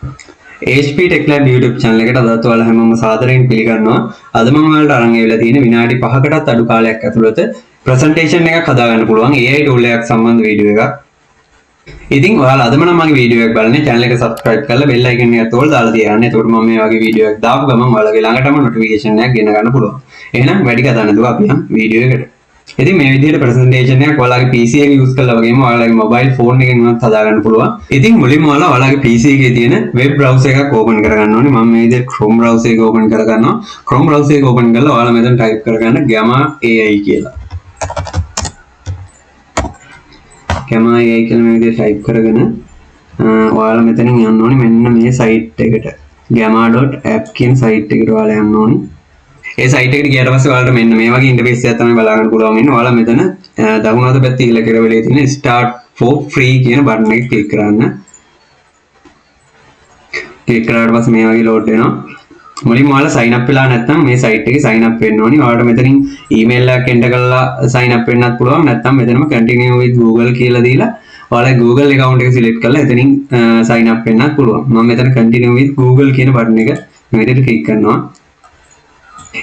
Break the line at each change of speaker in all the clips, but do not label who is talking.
HP Tech Lab YouTube channel එකට අදත් ඔයාලා හැමෝම සාදරයෙන් පිළිගන්නවා. අද මම ඔයාලට අරන් ඇවිල්ලා තියෙන විනාඩි 5කටත් අඩු කාලයක් ඇතුළත presentation එකක් හදාගන්න පුළුවන් AI tool එකක් සම්බන්ධ වීඩියෝ එකක්. ඉතින් ඔයාලා අදම නම් මගේ වීඩියෝ එක බලන්නේ channel එක subscribe කරලා bell icon එක තෝල් දාලා තියන්න. එතකොට මම මේ වගේ වීඩියෝ එකක් දාපු ගමන් ඔයාලගේ ළඟටම notification එකක් ගෙන ගන්න පුළුවන්. එහෙනම් වැඩි කතා නැතුව අපි යමු වීඩියෝ එකට. ඉතින් මේ විදිහට presentation එකක් ඔයාලගේ PC එක use කරලා වගේම ඔයාලගේ mobile phone එකෙන් උනත් හදාගන්න පුළුවන්. ඉතින් මුලින්ම ඔයාලගේ PC එකේ තියෙන web browser එකක් open කරගන්න ඕනේ. මම මේ විදිහට Chrome browser එක open කරගන්නවා. Chrome browser එක open කරලා ඔයාලා මෙතන type කරගන්න gamma AI කියලා. gamma AI කියලා මේ විදිහට type කරගෙන ඔයාලා මෙතනින් යන්න ඕනේ මෙන්න මේ site එකට. gamma.app කියන site එකට ඔයාලා යන්න ඕනේ. ඒ සයිට් එකට ගියාට පස්සේ ඔයාලට මෙන්න මේ වගේ ඉන්ටර්ෆේස් එකක් තමයි බලා ගන්න පුළුවන් වෙන්නේ. ඔයාලා මෙතන දකුණු අත පැත්තේ ඉහළ කෙරවලේ තියෙන start for free කියන බටන් එක ක්ලික් කරන්න. ක්ලික් කරාට පස්සේ මේ වගේ ලෝඩ් වෙනවා. මුලින්ම ඔයාලා sign up වෙලා නැත්නම් මේ සයිට් එකේ sign up වෙන්න ඕනි. ඔයාලට මෙතනින් email එකක් enter කරලා sign up වෙන්නත් පුළුවන්. නැත්නම් මෙතනම continue with Google කියලා දීලා ඔයාලා Google account එක select කරලා එතනින් sign up වෙන්නත් පුළුවන්. මම මෙතන continue with Google කියන බටන් එක මේ විදිහට ක්ලික් කරනවා.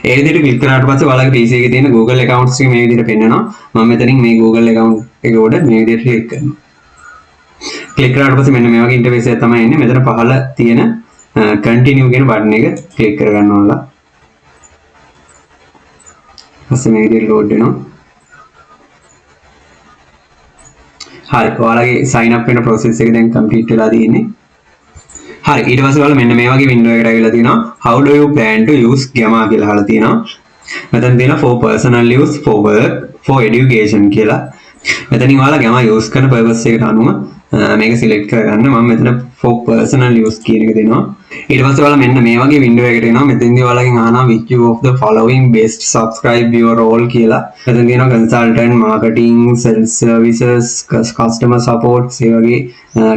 ඒ විදිහට ක්ලික් කරාට පස්සේ ඔයාලගේ PC එකේ තියෙන Google accounts එක මේ විදිහට පෙන්නනවා. මම මෙතනින් මේ Google account එක උඩ මේ විදිහට ක්ලික් කරනවා. ක්ලික් කරාට පස්සේ මෙන්න මේ වගේ ඉන්ටර්ෆේස් එකක් තමයි එන්නේ. මෙතන පහළ තියෙන continue කියන බටන් එක ක්ලික් කරගන්න ඕනලා. ඊපස්සේ මේ විදිහට load වෙනවා. හරි. ඔයාලගේ sign up වෙන process එක දැන් complete වෙලා තියෙන්නේ. හරි ඊට පස්සේ ඔයාලා මෙන්න මේ වගේ window එකකට ඇවිල්ලා තිනවා how do you plan to use gamma කියලා අහලා තිනවා. මෙතන තියෙනවා for personal use, for work, for education කියලා. මෙතනින් ඔයාලා gamma use කරන purpose එකට අනුව මේක select කරගන්න. මම මෙතන for personal use කියන එක දෙනවා. ඊට පස්සේ ඔයාලා මෙන්න මේ වගේ window එකකට එනවා. මෙතෙන්දී ඔයාලගෙන් අහනවා which of the following best subscribe your role කියලා. මෙතන තියෙනවා consultant, marketing, sales services, customer support ඒ වගේ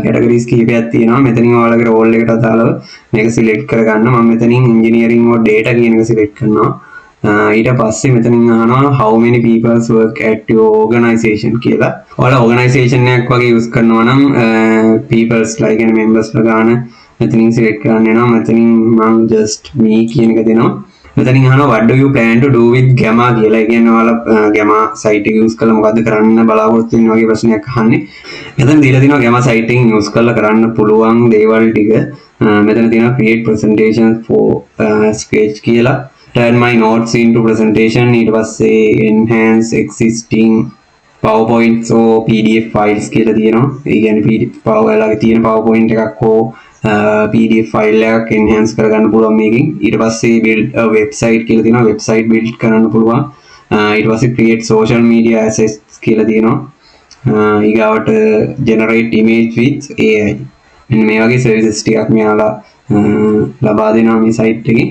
categories කිහිපයක් තියෙනවා. මෙතනින් ඔයාලගේ role එකට අදාළව මේක select කරගන්න. මම මෙතනින් engineering or data කියන එක select කරනවා. ඊට පස්සේ මෙතනින් අහනවා how many people work at your organization කියලා. ඔයාලා organization එකක් වගේ use කරනවා නම් people's like members ලා ගන්න මෙතනින් select කරන්න වෙනවා. මෙතනින් මම just me කියන එක දෙනවා. මෙතනින් අහනවා what do you plan to do with gamma කියලා. ඒ කියන්නේ ඔයාලා gamma site එක use කරලා මොකද්ද කරන්න බලාපොරොත්තු වෙන්නේ වගේ ප්‍රශ්නයක් අහන්නේ. මෙතන දීලා තියෙනවා gamma site එකෙන් use කරලා කරන්න පුළුවන් දේවල් ටික. මෙතන තියෙනවා create presentations for Scratch කියලා. turn my notes into presentation. ඊට පස්සේ enhance existing PowerPoint or PDF files කියලා තියෙනවා. ඒ කියන්නේ PDF ඔයාලගේ තියෙන PowerPoint එකක් හෝ PDF file එකක් enhance කරගන්න පුළුවන් මේකෙන්. ඊට පස්සේ build a website කියලා තියෙනවා. website build කරන්න පුළුවන්. ඊට පස්සේ create social media assets කියලා තියෙනවා. ඊගාවට generate image with AI. මෙන්න මේ වගේ services ටිකක් මෙයාලා ලබා දෙනවා මේ site එකේ.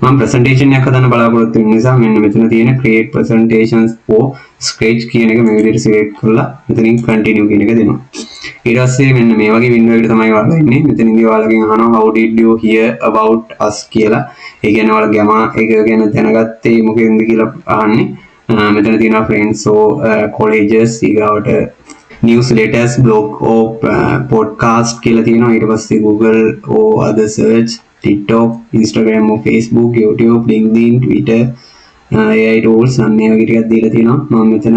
මම presentation එකක් හදන්න බලාපොරොත්තු වෙන නිසා මෙන්න මෙතන තියෙන create presentations for Scratch කියන එක මේ විදිහට select කරලා මෙතනින් continue කියන එක දෙනවා. ඊට පස්සේ මෙන්න මේ වගේ window එකකට තමයි ඔයාලා ඉන්නේ. මෙතනදී ඔයාලගෙන් අහනවා how did you hear about us කියලා. ඒ කියන්නේ ඔයාලා gamma එක ගැන දැනගත්තේ මොකෙන්ද කියලා අහන්නේ. මෙතන තියෙනවා friends or colleges ඊගාවට newsletters, blog or podcast කියලා තියෙනවා. ඊට පස්සේ Google or other search, TikTok, Instagram or Facebook, YouTube, LinkedIn, Twitter, AI tools අන්න ඒ වගේ ටිකක් දීලා තියෙනවා. මම මෙතන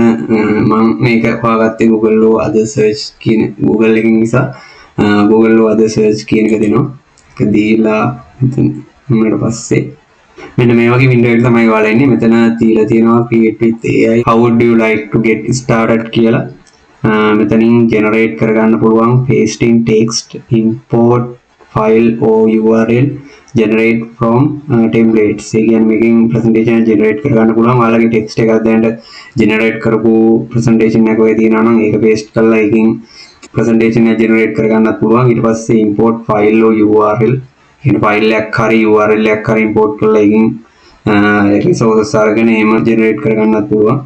මම මේක හොයාගත්තේ Google or other search කියන Google එකකින් නිසා Google or other search කියන එක දෙනවා. ඒක දීලා මෙතන ඊට පස්සේ මෙන්න මේ වගේ window එක තමයි ඔයාලා ඉන්නේ. මෙතන දීලා තියෙනවා create with AI, how would you like to get started කියලා. මෙතනින් generate කරගන්න පුළුවන් pasting text, import file or URL, generate from templates. ඒ කියන්නේ මේකෙන් presentation generate කරගන්න පුළුවන්. ඔයාලගේ text එකක් දැනට generate කරපු presentation එකක් ඔය තියෙනවා නම් ඒක paste කරලා ඒකෙන් presentation එක generate කරගන්නත් පුළුවන්. ඊට පස්සේ import file or URL කියන file එකක් හරි URL එකක් හරි import කරලා ඒකෙන් resources අරගෙන එහෙම generate කරගන්නත් පුළුවන්.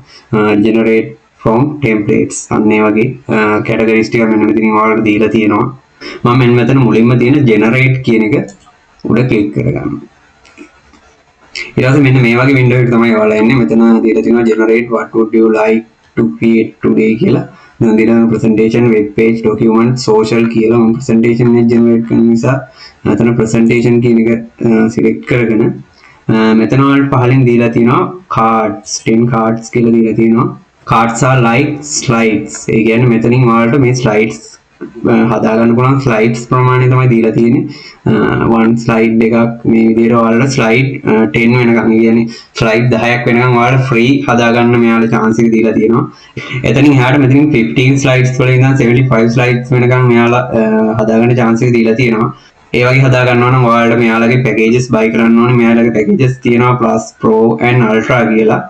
generate from templates අන්න ඒ වගේ categories ටික මෙන්න මෙතනින් ඔයාලට දීලා තියෙනවා. මම මෙතන මුලින්ම තියෙන generate කියන එක උඩ ක්ලික් කරගන්නවා. ඊට පස්සේ මෙන්න මේ වගේ window එකක තමයි ඔයාලා ඉන්නේ. මෙතන දීලා තියෙනවා generate what would you like to create today කියලා. දැන් දින presentation web page document social කියලා මම presentation එක generate කරන නිසා මෙතන presentation කියන එක select කරගෙන මෙතන වලට පහලින් දීලා තියෙනවා cards 10 cards කියලා දීලා තියෙනවා cards are like slides ඒ කියන්නේ මෙතනින් ඔයාලට මේ slides හදා ගන්න පුළුවන් slides ප්‍රමාණය තමයි දීලා තියෙන්නේ one slide එකක් මේ විදිහට ඔයාලට slide 10 වෙනකන් කියන්නේ slide 10ක් වෙනකන් ඔයාලට free හදා ගන්න මෙයාලා chance එක දීලා තියෙනවා එතනින් එහාට මෙතනින් 15 slides වල ඉඳන් 75 slides වෙනකන් මෙයාලා හදා ගන්න chance එක දීලා තියෙනවා ඒ වගේ හදා ගන්නවා නම් ඔයාලට මෙයාලගේ packages buy කරන්න ඕනේ මෙයාලගේ packages තියෙනවා plus pro and ultra කියලා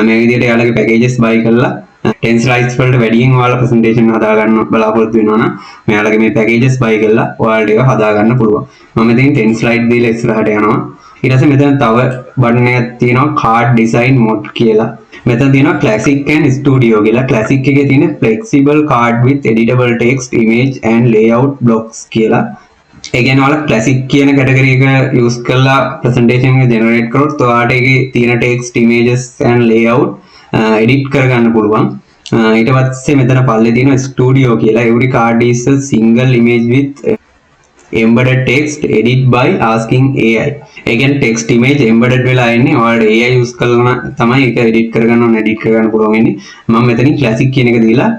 මේ විදිහට එයාලගේ packages buy කරලා 10 slides වලට වැඩියෙන් ඔයාලා presentation හදා ගන්න බලාපොරොත්තු වෙනවා නම් මෙයාලගේ මේ packages buy කරලා ඔයාලට ඒක හදා ගන්න පුළුවන් මම ඉතින් 10 slide දීලා ඉස්සරහට යනවා ඊට පස්සේ මෙතන තව බටන් එකක් තියෙනවා card design mode කියලා මෙතන තියෙනවා classic and studio කියලා classic එකේ තියෙන flexible card with editable text image and layout blocks කියලා ඒ කියන්නේ ඔයාලා classic කියන category එක use කරලා presentation එක generate කරොත් ඔයාලට ඒකේ තියෙන text images and layout edit කරගන්න පුළුවන් ඊට පස්සේ මෙතන පල්ලේ තියෙනවා studio කියලා every card is a single image with embedded text edit by asking AI ඒ කියන්නේ text image embedded වෙලා ඉන්නේ ඔයාලට AI use කරලා තමයි ඒක edit කරගන්න ඕන edit කරගන්න පුළුවන් වෙන්නේ මම මෙතනින් classic කියන එක දීලා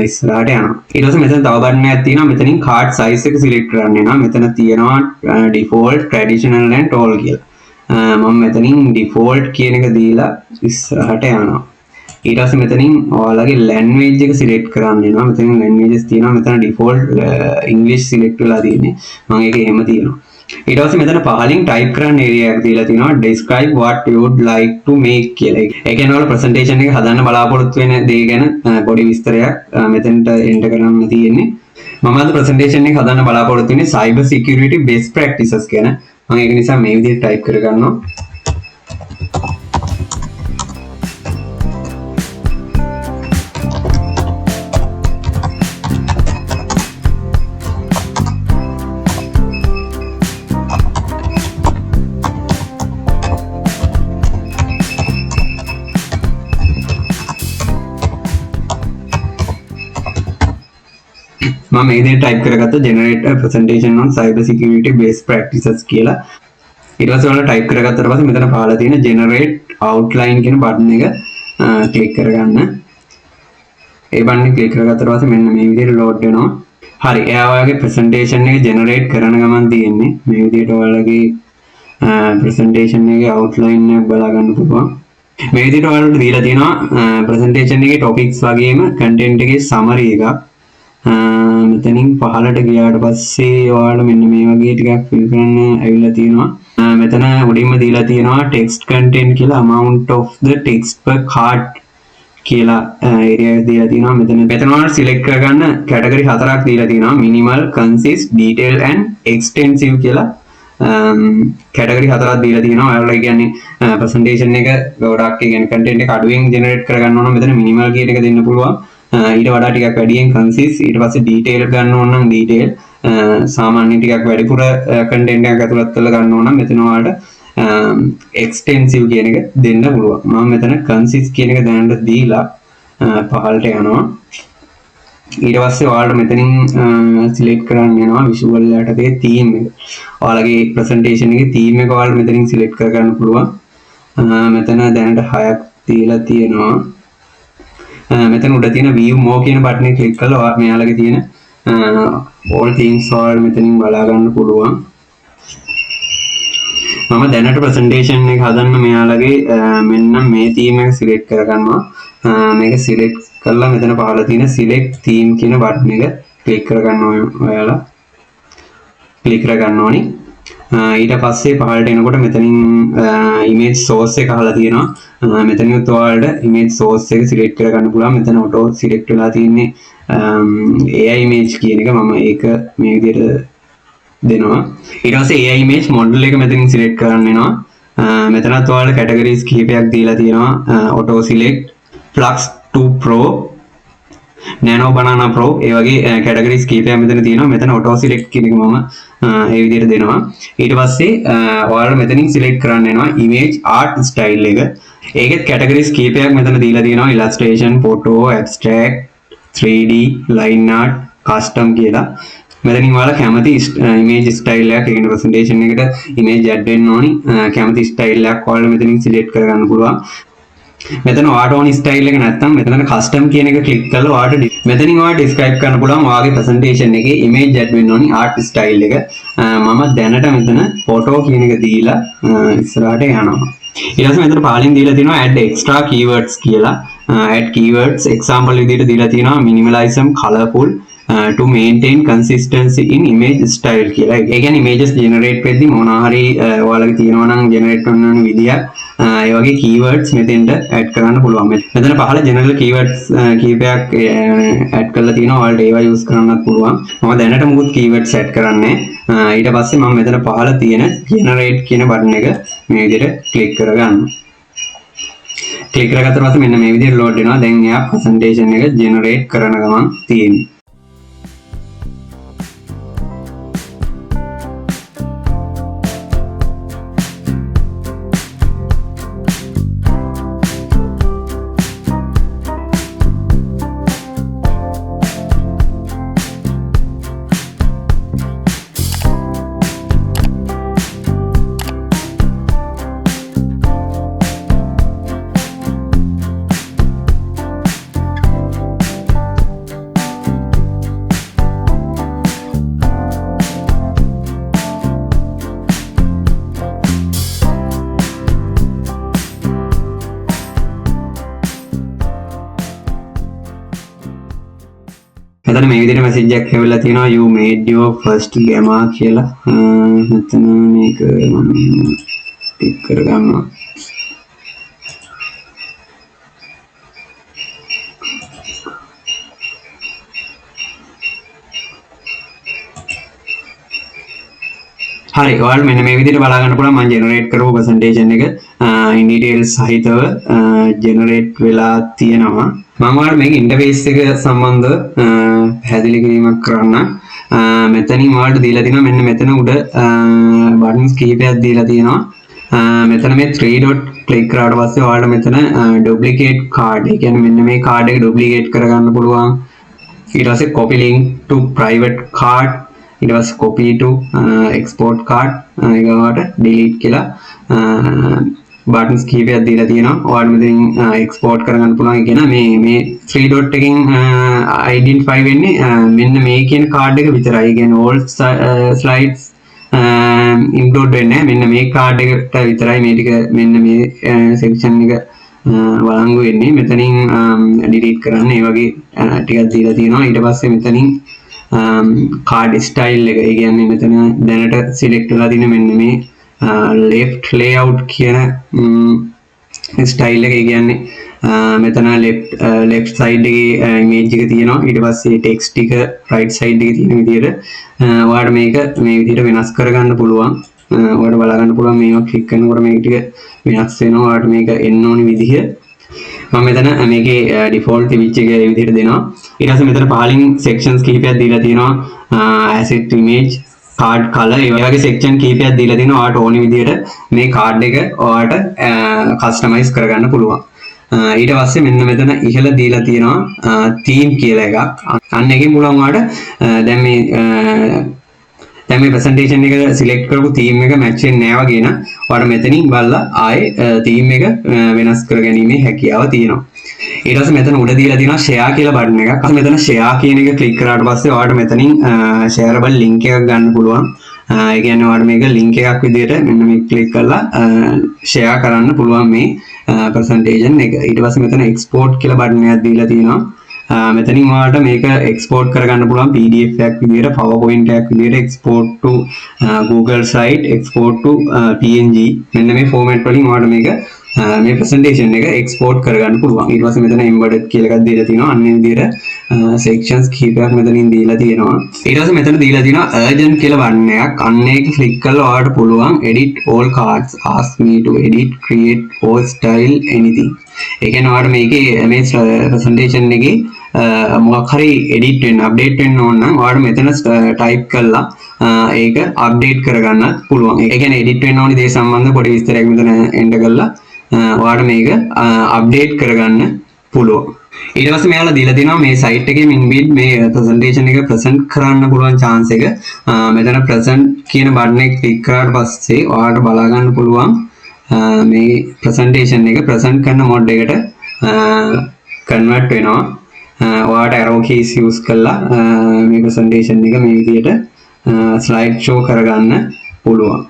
ඉස්සරහට යනවා ඊට පස්සේ මෙතන තව බටන් එකක් තියෙනවා මෙතනින් card size එක select කරන්න වෙනවා මෙතන තියෙනවා default traditional and tall කියලා මම මෙතනින් default කියන එක දීලා ඉස්සරහට යනවා ඊට පස්සේ මෙතනින් ඔයාලගේ language එක select කරන්න වෙනවා මෙතන languages තියෙනවා මෙතන default english select වෙලා තියෙන්නේ මම ඒක එහෙම තියෙනවා ඊට පස්සේ මෙතන පහලින් type කරන්න area එකක් දීලා තියෙනවා describe what you would like to make කියලා. ඒ කියන්නේ ඔයාලා presentation එක හදන්න බලාපොරොත්තු වෙන දේ ගැන පොඩි විස්තරයක් මෙතනට enter කරන්න තියෙන්නේ. මම අද presentation එක හදන්න බලාපොරොත්තු වෙන්නේ cyber security best practices ගැන. මම ඒක නිසා මේ විදිහට type කරගන්නවා. මම මේ විදිහට type කරගත්ත generate a presentation on cyber security best practices කියලා ඊට පස්සේ ඔයාලා type කරගත්තට පස්සේ මෙතන පහළ තියෙන generate outline කියන බටන් එක click කරගන්න ඒ බටන් එක click කරගත්තට පස්සේ මෙන්න මේ විදිහට load වෙනවා හරි එයා ඔයාගේ presentation එක generate කරන ගමන් තියෙන්නේ මේ විදිහට ඔයාලගේ presentation එකේ outline එක බලා ගන්න පුළුවන් මේ විදිහට ඔයාලට දීලා තියෙනවා presentation එකේ topics වගේම content එකේ summary එකක් මෙතනින් පහළට ගියාට පස්සේ ඔයාලට මෙන්න මේ වගේ ටිකක් fill කරන්න ඇවිල්ලා තියෙනවා මෙතන උඩින්ම දීලා තියෙනවා text content කියලා amount of the text per card කියලා area එක දීලා තියෙනවා මෙතන ඔයාලට select කරගන්න category හතරක් දීලා තියෙනවා minimal concise detailed and extensive කියලා category හතරක් දීලා තියෙනවා ඔයාලලා කියන්නේ presentation එක ගොඩක් කියන්නේ content එක අඩුවෙන් generate කරගන්න ඕන මෙතන minimal කියන එක දෙන්න පුළුවන් ඊට වඩා ටිකක් වැඩියෙන් concise ඊට පස්සේ detail ගන්න ඕන නම් detail සාමාන්‍ය ටිකක් වැඩිපුර content එකක් ඇතුළත් කරලා ගන්න ඕන නම් මෙතන ඔයාලට extensive කියන එක දෙන්න පුළුවන් මම මෙතන concise කියන එක දැනට දීලා පහළට යනවා ඊට පස්සේ ඔයාලට මෙතනින් select කරන්න යනවා visual යටතේ theme එක ඔයාලගේ presentation එකේ theme එක ඔයාලට මෙතනින් select කරගන්න පුළුවන් මෙතන දැනට 6ක් දීලා තියෙනවා මෙතන උඩ තියෙන view more කියන බටන් එක ක්ලික් කරලා මෙයාලගේ තියෙන all themes වල මෙතනින් බලා ගන්න පුළුවන් මම දැනට presentation එක හදන්න මෙයාලගේ මෙන්න මේ theme එක select කරගන්නවා මේක select කරලා මෙතන පහළ තියෙන select theme කියන බටන් එක ක්ලික් කරගන්නවා ඔයාලා ක්ලික් කරගන්න ඕනි ඊට පස්සේ පහළට එනකොට මෙතනින් image source එක අහලා තියෙනවා මෙතනින් ඔයාලට image source එක select කරගන්න පුළුවන් මෙතන auto select වෙලා තියෙන්නේ AI image කියන එක මම ඒක මේ විදිහට දෙනවා ඊට පස්සේ AI image model එක මෙතනින් select කරන්න වෙනවා මෙතනත් ඔයාලට categories කිහිපයක් දීලා තියෙනවා auto select flux 2 pro nano banana pro ඒ වගේ categories කීපයක් මෙතන තියෙනවා මෙතන auto select කියන එක මම ඒ විදිහට දෙනවා ඊට පස්සේ ඔයාලා මෙතනින් select කරන්න වෙනවා image art style එක ඒකෙත් categories කීපයක් මෙතන දීලා තියෙනවා illustration photo abstract 3D line art custom කියලා මෙතනින් ඔයාලා කැමති image style එකක් කියන presentation එකට image add වෙන්න ඕනි කැමති style එකක් ඔයාලා මෙතනින් select කරගන්න පුළුවන් මෙතන ඔයාට ඕනි style එක නැත්නම් මෙතන custom කියන එක click කරලා ඔයාට මෙතනින් ඔයාලා describe කරන්න පුළුවන් ඔයාගේ presentation එකේ image add වෙන්න ඕනි art style එක මම දැනට මෙතන photo කියන එක දීලා ඉස්සරහට යනවා ඊට පස්සේ මෙතන පාලින් දීලා තියෙනවා add extra keywords කියලා add keywords example විදිහට දීලා තියෙනවා minimalism colorful to maintain consistency in image style කියලා. ඒ කියන්නේ images generate වෙද්දී මොනවා හරි ඔයාලගේ තියෙනවා නම් generate කරන විදිය ඒ වගේ keywords මෙතෙන්ට add කරන්න පුළුවන්. මෙතන පහළ general keywords කීපයක් add කරලා තියෙනවා. ඔයාලට ඒවා use කරන්නත් පුළුවන්. මම දැනට මුකුත් keywords add කරන්නේ ඊට පස්සේ මම මෙතන පහළ තියෙන generate කියන button එක මේ විදිහට click කරගන්නවා. click කරගත්ත පස්සේ මෙන්න මේ විදිහට load වෙනවා. දැන් එයා presentation එක generate කරන ගමන් තියෙනවා. මෙතන මේ විදිහට message එකක් හැවිලා තියෙනවා you made your first gamma කියලා. මෙතන මේක මම ටික් කරගන්නවා. හරි ඔයාලා මෙන්න මේ විදිහට බලා ගන්න පුළුවන් මම generate කරපු presentation එක in details සහිතව generate වෙලා තියෙනවා මම ඔයාලට මේක interface එක සම්බන්ධව පැහැදිලි කිරීමක් කරන්න මෙතනින් ඔයාලට දීලා තියෙනවා මෙන්න මෙතන උඩ buttons කීපයක් දීලා තියෙනවා මෙතන මේ 3 dot click කරාට පස්සේ ඔයාලට මෙතන duplicate card ඒ කියන්නේ මෙන්න මේ card එක duplicate කරගන්න පුළුවන් ඊට පස්සේ copy link to private card ඊට පස්සේ copy to export card ඒකට delete කියලා buttons කීපයක් දීලා තියෙනවා ඔයාලට මෙතනින් export කරගන්න පුළුවන් කියන මේ 3 dot එකකින් identify වෙන්නේ මෙන්න මේ කියන card එක විතරයි. ඒ කියන්නේ all slides include වෙන්නේ මෙන්න මේ card එකට විතරයි මේ ටික මෙන්න මේ section එක වළංගු වෙන්නේ. මෙතනින් delete කරන්න ඒ වගේ ටිකක් දීලා තියෙනවා. ඊට පස්සේ මෙතනින් card style එක. ඒ කියන්නේ මෙතන දැනට select වෙලා තියෙන මෙන්න මේ left layout කියන style එක. ඒ කියන්නේ මෙතන left side එකේ image එක තියෙනවා. ඊට පස්සේ text ටික right side එකේ තියෙන විදිහට ඔයාලට මේක මේ විදිහට වෙනස් කරගන්න පුළුවන්. ඔයාලට බලා ගන්න පුළුවන් මේවා click කරනකොට මේක ටික වෙනස් වෙනවා. ඔයාලට මේක එන්න ඕනි විදිහ මම මෙතන මේකේ default image එක ඒ විදිහට දෙනවා. ඊට පස්සේ මෙතන පහලින් sections කිහිපයක් දීලා තියෙනවා. asset image card color ඒ වගේ section කීපයක් දීලා තිනවා ඔයාලට ඕනි විදිහට මේ card එක ඔයාලට customize කරගන්න පුළුවන්. ඊට පස්සේ මෙන්න මෙතන ඉහළ දීලා තියෙනවා theme කියලා එකක්. අන්න එකෙන් පුළුවන් ඔයාලට දැන් මේ presentation එක select කරපු theme එක match වෙන්නේ නැහැ වගේ නම් ඔයාලට මෙතනින් බලලා ආයේ theme එක වෙනස් කරගැනීමේ හැකියාව තියෙනවා. ඊට පස්සේ මෙතන උඩ දීලා තියෙනවා share කියලා බටන් එකක්. අපි මෙතන share කියන එක click කරාට පස්සේ ඔයාලට මෙතනින් shareable link එකක් ගන්න පුළුවන්. ඒ කියන්නේ ඔයාලට මේක link එකක් විදිහට මෙන්න මේ click කරලා share කරන්න පුළුවන් මේ presentation එක. ඊට පස්සේ මෙතන export කියලා බටන් එකක් දීලා තියෙනවා. මෙතනින් ඔයාලට මේක export කරගන්න පුළුවන් PDF එකක් විදිහට PowerPoint එකක් විදිහට export to Google site export to PNG මෙන්න මේ format වලින් ඔයාලට මේක මේ presentation එක export කරගන්න පුළුවන්. ඊට පස්සේ මෙතන embedded කියලා එකක් දීලා තියෙනවා. අන්න ඒ විදිහට sections කීපයක් මෙතනින් දීලා තියෙනවා. ඊට පස්සේ මෙතන දීලා තියෙනවා urgent කියලා බටන් එකක්. අන්න ඒක click කරලා ඔයාලට පුළුවන් edit all cards ask me to edit create or style anything. ඒ කියන්නේ ඔයාලට මේකේ මේ presentation එකේ මොකක් හරි edit වෙන්න update වෙන්න ඕන නම් ඔයාලට මෙතන type කරලා ඒක update කරගන්නත් පුළුවන්. ඒ කියන්නේ edit වෙන්න ඕනි දේ සම්බන්ධ පොඩි විස්තරයක් මෙතන එන්න කරලා ඔයාලට මේක අප්ඩේට් කරගන්න පුළුවන්. ඊට පස්සේ මෙයාලා දීලා තිනවා මේ සයිට් එකේ Minbit මේ ප්‍රසන්ටේෂන් එක ප්‍රසන්ට් කරන්න පුළුවන් chance එක. මෙතන ප්‍රසන්ට් කියන බටන් එක ක්ලික් කරාට පස්සේ ඔයාලට බලා ගන්න පුළුවන් මේ ප්‍රසන්ටේෂන් එක ප්‍රසන්ට් කරන මොඩ් එකට කන්වර්ට් වෙනවා. ඔයාලට arrow keys use කරලා මේ ප්‍රසන්ටේෂන් එක මේ විදිහට slide show කරගන්න පුළුවන්.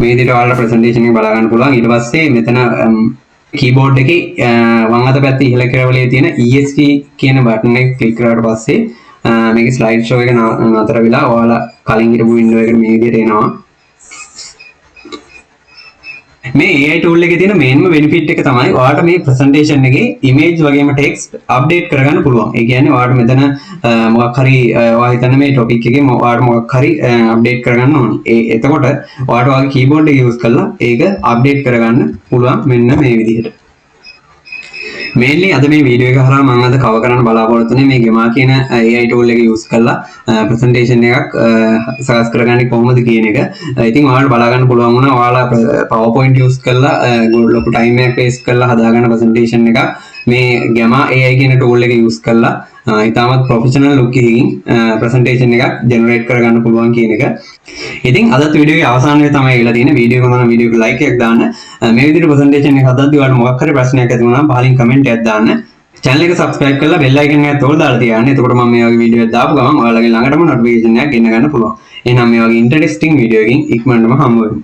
මේ විදිහට ඔයාලට ප්‍රසන්ටේෂන් එක බලා ගන්න පුළුවන්. ඊට පස්සේ මෙතන කීබෝඩ් එකේ වම් අත පැත්තේ ඉහළ කෙළවරේ තියෙන ESC කියන බටන් එක ක්ලික් කරාට පස්සේ මේකේ ස්ලයිඩ් ෂෝ එක නතර වෙලා ඔයාලා කලින් හිටපු වින්ඩෝ එකට මේ විදිහට එනවා. මේ AI tool එකේ තියෙන මේන්ම benefit එක තමයි ඔයාලට මේ presentation එකේ image වගේම text update කරගන්න පුළුවන්. ඒ කියන්නේ ඔයාලට මෙතන මොකක් හරි ඔයා හිතන මේ topic එකේ ඔයාලට මොකක් හරි update කරගන්න ඕනේ. එතකොට ඔයාලට ඔයාගේ keyboard එක use කරලා ඒක update කරගන්න පුළුවන් මෙන්න මේ විදිහට. mainly අද මේ වීඩියෝ එක හරහා මම අද cover කරන්න බලාපොරොත්තු වෙන්නේ මේ Gemma කියන AI tool එක use කරලා presentation එකක් සකස් කරගන්නේ කොහොමද කියන එක. ඉතින් ඔයාලට බලා ගන්න පුළුවන් වුණා ඔයාලා PowerPoint use කරලා ලොකු time එකක් waste කරලා හදාගන්න presentation එකක් මේ Gemma AI කියන tool එක use කරලා ඉතාමත් professional look එකකින් presentation එකක් generate කරගන්න පුළුවන් කියන එක. ඉතින් අදත් වීඩියෝ එකේ අවසානයේ තමයි ඉලා තියෙන වීඩියෝ එක නම් වීඩියෝ එක like එකක් දාන්න. මේ විදිහට presentation එක හදද්දී ඔයාලට මොකක් හරි ප්‍රශ්නයක් ඇති වුණා නම් පහලින් comment එකක් දාන්න. channel එක subscribe කරලා bell icon එකත් ඕල් දාලා තියන්න. එතකොට මම මේ වගේ වීඩියෝ එකක් දාපු ගමන් ඔයාලගේ ළඟටම notification එකක් ගෙන්න ගන්න පුළුවන්. එහෙනම් මේ වගේ interesting වීඩියෝ එකකින් ඉක්මනටම හම්බ වෙමු.